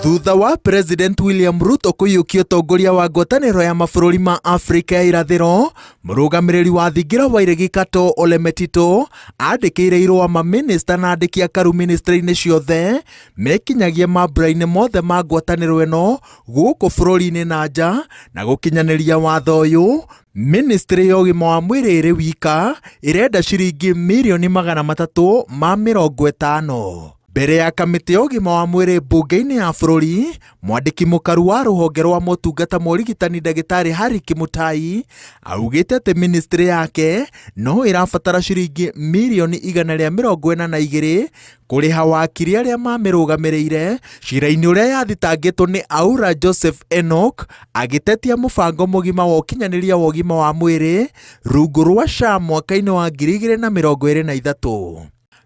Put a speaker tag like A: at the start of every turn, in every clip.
A: Thutha wa President William Ruto kũiyũkia ũtongoria wa ngwatanĩro ya mabũrũri ma Afrika ya irathĩro, mũrũgamĩrĩri wa thingira wa Iregi Kato Ole Metito andĩkĩire irũa mamĩnĩsta na andĩki a karu mĩnĩstrĩ-inĩ ciothe mekinyagie mambura-inĩ mothe ma ngwatanĩro ĩno gũkũ bũrũri-inĩ na nja na gũkinyanĩria watho ũyũ. Mĩnĩstrĩ ya ũgima wa mwĩrĩ ĩrĩ wika ĩrenda ciringi mirioni 350. Mbere ya kamĩtĩ ya ũgima wa mwĩrĩ mbunge-inĩ ya bũrũri, mwandĩki mũkaru wa rũhonge rwa motungata ma ũrigitani ndagĩtarĩ Harry Kimutai augĩte atĩ mĩnĩstrĩ yake no ĩrabatara ciringi mirioni 142 kũrĩha wakiri arĩa mamĩrũgamĩrĩire cira-inĩ ũrĩa yathitangĩtwo nĩ Aura Joseph Enoch agĩtetia mũbango mũgima wa ũkinyanĩria wa ũgima wa mwĩrĩ rungu rwa SHA mwaka-inĩ wa 2023.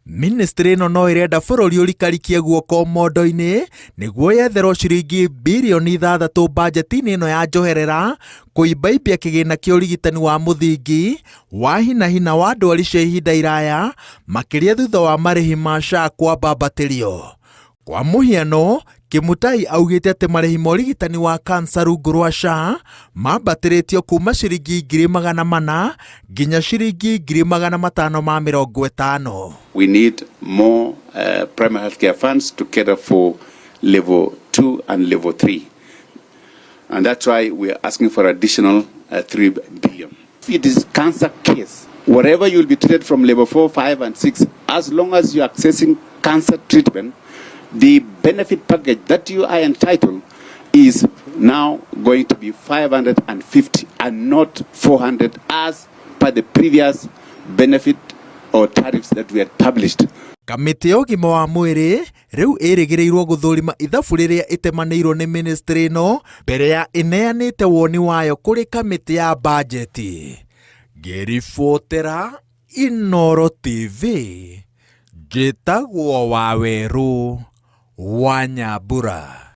A: Mĩnĩstrĩ ĩno no ĩrenda bũrũri ũrikarikie guoko mondo-inĩ nĩguo yetherwo ciringi birioni 6 mbanjeti-inĩ ĩno ya njoherera kũimbaimbia kĩgĩna kĩa ũrigitani wa mũthingi wa hinahina wa ndwari cia ihinda iraya makĩria thutha wa marĩhi ma SHA kwambambatĩrio. Kwa mũhiano, Kimutai augĩte atĩ marĩhi ma ũrigitani wa kansa rungu rwa SHA mambatĩrĩtio kuma ciringi 400 nginya ciringi 550.
B: We need more primary healthcare funds to cater for level 2 and level 3. And that's why we are asking for additional 3 billion. If it is cancer case, whatever you will be treated from level 4, 5 and 6, as long as you are accessing cancer treatment, the benefit package that you are entitled is now going to be 550 and not 400 as per the previous benefit or tariffs that we had published.
A: Kamĩtĩ ya ũgima wa mwĩrĩ rĩu ĩrĩgĩrĩirwo gũthũrima ithabu rĩrĩa ĩtemanĩirwo nĩ mĩnĩstrĩ ĩno mbere ya ĩneanĩte woni wayo kũrĩ kamĩtĩ ya Mbanjeti. Ngĩribotera Inooro TV, njĩtagwo Wawerũ wa Nyambura.